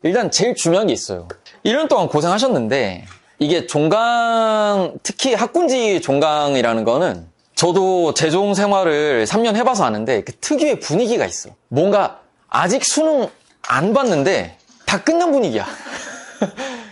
일단 제일 중요한 게 있어요. 1년 동안 고생하셨는데 이게 종강, 특히 학군지 종강이라는 거는 저도 재종 생활을 3년 해봐서 아는데 그 특유의 분위기가 있어. 뭔가 아직 수능 안 봤는데 다 끝난 분위기야.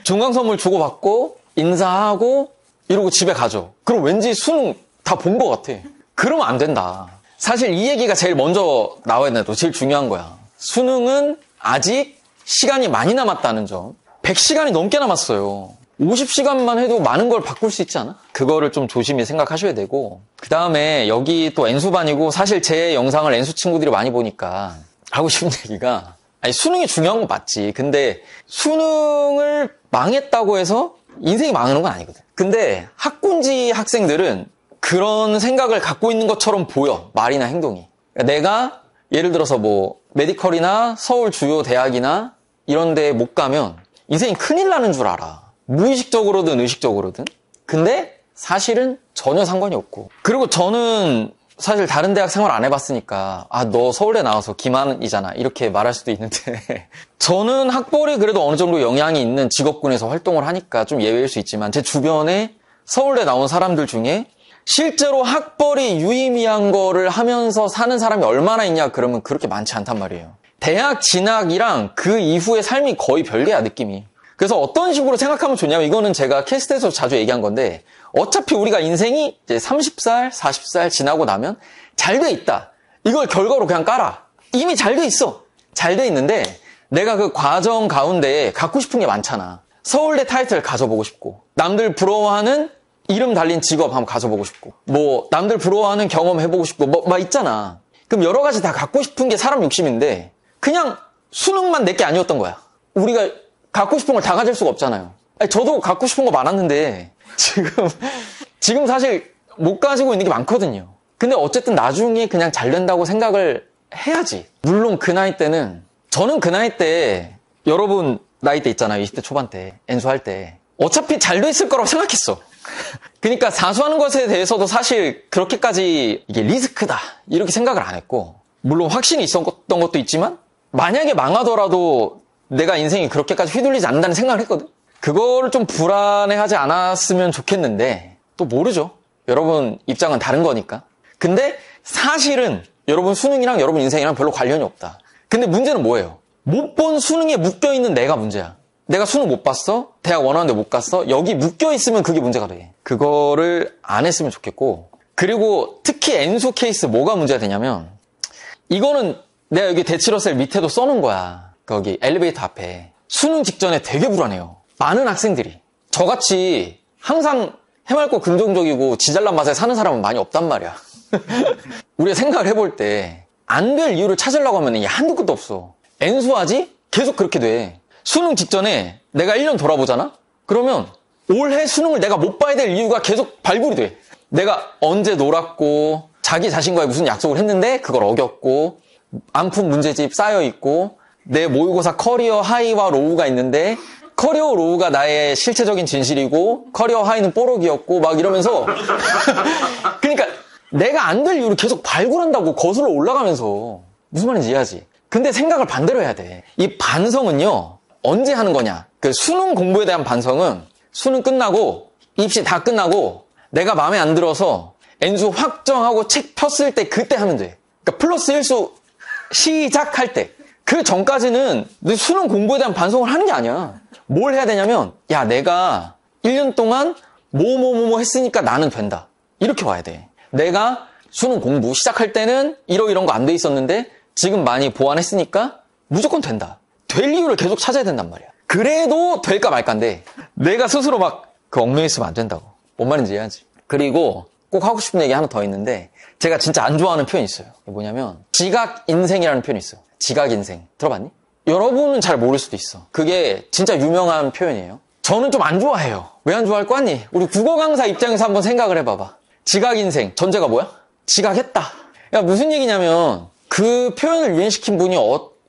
종강 선물 주고받고 인사하고 이러고 집에 가죠. 그럼 왠지 수능 다 본 것 같아. 그러면 안 된다. 사실 이 얘기가 제일 먼저 나와야 된다. 제일 중요한 거야. 수능은 아직 시간이 많이 남았다는 점. 100시간이 넘게 남았어요. 50시간만 해도 많은 걸 바꿀 수 있지 않아? 그거를 좀 조심히 생각하셔야 되고, 그 다음에 여기 또 N수반이고, 사실 제 영상을 N수 친구들이 많이 보니까 하고 싶은 얘기가, 아니 수능이 중요한 건 맞지. 근데 수능을 망했다고 해서 인생이 망하는 건 아니거든. 근데 학군지 학생들은 그런 생각을 갖고 있는 것처럼 보여. 말이나 행동이. 그러니까 내가 예를 들어서 뭐 메디컬이나 서울 주요 대학이나 이런 데에 못 가면 인생이 큰일 나는 줄 알아. 무의식적으로든 의식적으로든. 근데 사실은 전혀 상관이 없고. 그리고 저는 사실 다른 대학 생활 안 해봤으니까 너 서울대 나와서 기만이잖아 이렇게 말할 수도 있는데 저는 학벌이 그래도 어느 정도 영향이 있는 직업군에서 활동을 하니까 좀 예외일 수 있지만 제 주변에 서울대 나온 사람들 중에 실제로 학벌이 유의미한 거를 하면서 사는 사람이 얼마나 있냐 그러면 그렇게 많지 않단 말이에요. 대학 진학이랑 그 이후의 삶이 거의 별개야 느낌이. 그래서 어떤 식으로 생각하면 좋냐면 이거는 제가 캐스트에서 자주 얘기한 건데 어차피 우리가 인생이 이제 30살, 40살 지나고 나면 잘 돼 있다. 이걸 결과로 그냥 깔아. 이미 잘 돼 있어. 잘 돼 있는데 내가 그 과정 가운데 갖고 싶은 게 많잖아. 서울대 타이틀 가져보고 싶고 남들 부러워하는 이름 달린 직업 한번 가져보고 싶고 뭐 남들 부러워하는 경험 해보고 싶고 뭐 있잖아. 그럼 여러 가지 다 갖고 싶은 게 사람 욕심인데 그냥 수능만 내게 아니었던 거야. 우리가 갖고 싶은 걸 다 가질 수가 없잖아요. 아니, 저도 갖고 싶은 거 많았는데 지금 사실 못 가지고 있는 게 많거든요. 근데 어쨌든 나중에 그냥 잘 된다고 생각을 해야지. 물론 그 나이 때는 저는 그 나이 때 여러분 나이 때 있잖아요. 20대 초반 때 N수할 때 어차피 잘 돼 있을 거라고 생각했어. 그러니까 사수하는 것에 대해서도 사실 그렇게까지 이게 리스크다 이렇게 생각을 안 했고 물론 확신이 있었던 것도 있지만 만약에 망하더라도 내가 인생이 그렇게까지 휘둘리지 않는다는 생각을 했거든. 그거를 좀 불안해하지 않았으면 좋겠는데 또 모르죠. 여러분 입장은 다른 거니까. 근데 사실은 여러분 수능이랑 여러분 인생이랑 별로 관련이 없다. 근데 문제는 뭐예요? 못 본 수능에 묶여있는 내가 문제야. 내가 수능 못 봤어? 대학 원하는데 못 갔어? 여기 묶여있으면 그게 문제가 돼. 그거를 안 했으면 좋겠고 그리고 특히 N수 케이스 뭐가 문제가 되냐면 이거는 내가 여기 대치러셀 밑에도 써놓은 거야. 거기 엘리베이터 앞에. 수능 직전에 되게 불안해요. 많은 학생들이. 저같이 항상 해맑고 긍정적이고 지잘난 맛에 사는 사람은 많이 없단 말이야. 우리가 생각을 해볼 때 안 될 이유를 찾으려고 하면 이게 한두 끝도 없어. N수하지? 계속 그렇게 돼. 수능 직전에 내가 1년 돌아보잖아? 그러면 올해 수능을 내가 못 봐야 될 이유가 계속 발굴이 돼. 내가 언제 놀았고 자기 자신과의 무슨 약속을 했는데 그걸 어겼고 안푼 문제집 쌓여있고 내 모의고사 커리어 하이와 로우가 있는데 커리어 로우가 나의 실체적인 진실이고 커리어 하이는 뽀록이었고 막 이러면서 그러니까 내가 안 될 이유를 계속 발굴한다고 거슬러 올라가면서 무슨 말인지 이해하지? 근데 생각을 반대로 해야 돼. 이 반성은요 언제 하는 거냐? 그 수능 공부에 대한 반성은 수능 끝나고 입시 다 끝나고 내가 마음에 안 들어서 N수 확정하고 책 폈을 때 그때 하면 돼. 그러니까 플러스 1수 시작할 때. 그 전까지는 내 수능 공부에 대한 반성을 하는 게 아니야. 뭘 해야 되냐면 야 내가 1년 동안 뭐뭐뭐뭐 했으니까 나는 된다. 이렇게 와야 돼. 내가 수능 공부 시작할 때는 이런 거 안 돼 있었는데 지금 많이 보완했으니까 무조건 된다. 될 이유를 계속 찾아야 된단 말이야. 그래도 될까 말까인데 내가 스스로 막 그 얽매여 있으면 안 된다고. 뭔 말인지 이해하지? 그리고 꼭 하고 싶은 얘기 하나 더 있는데 제가 진짜 안 좋아하는 표현이 있어요. 뭐냐면 지각 인생이라는 표현이 있어요. 지각 인생. 들어봤니? 여러분은 잘 모를 수도 있어. 그게 진짜 유명한 표현이에요. 저는 좀 안 좋아해요. 왜 안 좋아할 거 같니? 우리 국어 강사 입장에서 한번 생각을 해봐봐. 지각 인생. 전제가 뭐야? 지각했다. 야 무슨 얘기냐면 그 표현을 유행시킨 분이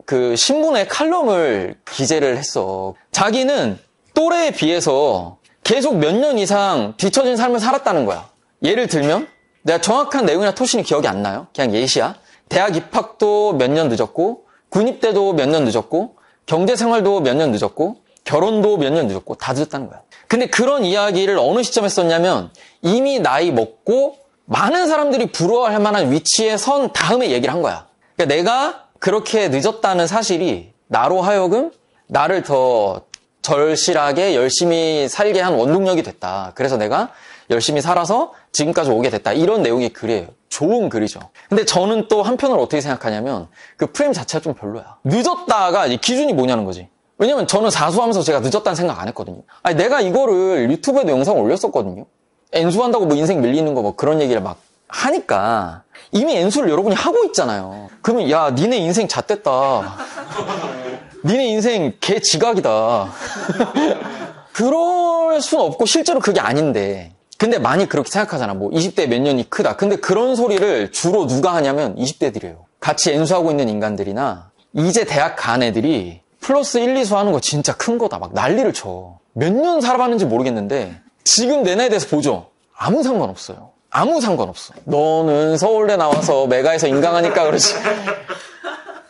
그 신문에 칼럼을 기재를 했어. 자기는 또래에 비해서 계속 몇 년 이상 뒤처진 삶을 살았다는 거야. 예를 들면 내가 정확한 내용이나 토신이 기억이 안 나요. 그냥 예시야. 대학 입학도 몇 년 늦었고 군입대도 몇 년 늦었고 경제 생활도 몇 년 늦었고 결혼도 몇 년 늦었고 다 늦었다는 거야. 근데 그런 이야기를 어느 시점에 썼냐면 이미 나이 먹고 많은 사람들이 부러워할 만한 위치에 선 다음에 얘기를 한 거야. 그러니까 내가 그렇게 늦었다는 사실이 나로 하여금 나를 더 절실하게 열심히 살게 한 원동력이 됐다. 그래서 내가 열심히 살아서 지금까지 오게 됐다. 이런 내용의 글이에요. 좋은 글이죠. 근데 저는 또 한편으로 어떻게 생각하냐면 그 프레임 자체가 좀 별로야. 늦었다가 기준이 뭐냐는 거지. 왜냐면 저는 사수하면서 제가 늦었다는 생각 안 했거든요. 아니 내가 이거를 유튜브에도 영상을 올렸었거든요. N수한다고 뭐 인생 밀리는 거 뭐 그런 얘기를 막 하니까 이미 N수를 여러분이 하고 있잖아요. 그러면 야 니네 인생 잣됐다. 니네 인생 개 지각이다. 그럴 순 없고 실제로 그게 아닌데 근데 많이 그렇게 생각하잖아. 뭐 20대 몇 년이 크다. 근데 그런 소리를 주로 누가 하냐면 20대들이에요. 같이 N수하고 있는 인간들이나 이제 대학 간 애들이 플러스 1, 2수 하는 거 진짜 큰 거다. 막 난리를 쳐. 몇 년 살아봤는지 모르겠는데 지금 내 나이에 대해서 보죠. 아무 상관없어요. 아무 상관없어. 너는 서울대 나와서 메가에서 인강하니까 그러지.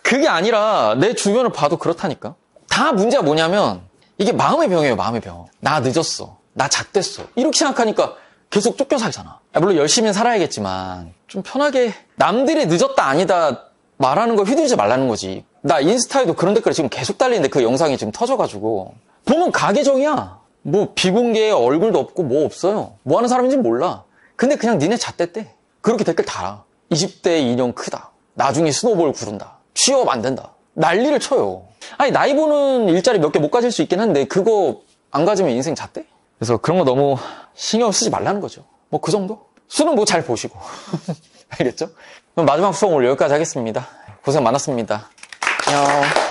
그게 아니라 내 주변을 봐도 그렇다니까. 다 문제가 뭐냐면 이게 마음의 병이에요. 마음의 병. 나 늦었어. 나 잣됐어. 이렇게 생각하니까 계속 쫓겨 살잖아. 물론 열심히 살아야겠지만 좀 편하게 남들이 늦었다 아니다 말하는 거 휘두르지 말라는 거지. 나 인스타에도 그런 댓글이 지금 계속 달리는데 그 영상이 지금 터져가지고 보면 가계정이야. 뭐 비공개 얼굴도 없고 뭐 없어요. 뭐 하는 사람인지 몰라. 근데 그냥 니네 잣됐대. 그렇게 댓글 달아. 20대 인형 크다. 나중에 스노볼 구른다. 취업 안 된다. 난리를 쳐요. 아니 나이 보는 일자리 몇 개 못 가질 수 있긴 한데 그거 안 가지면 인생 잣대? 그래서 그런 거 너무 신경 쓰지 말라는 거죠. 뭐 그 정도? 수능 뭐 잘 보시고. 알겠죠? 그럼 마지막 수업 오늘 여기까지 하겠습니다. 고생 많았습니다. 안녕.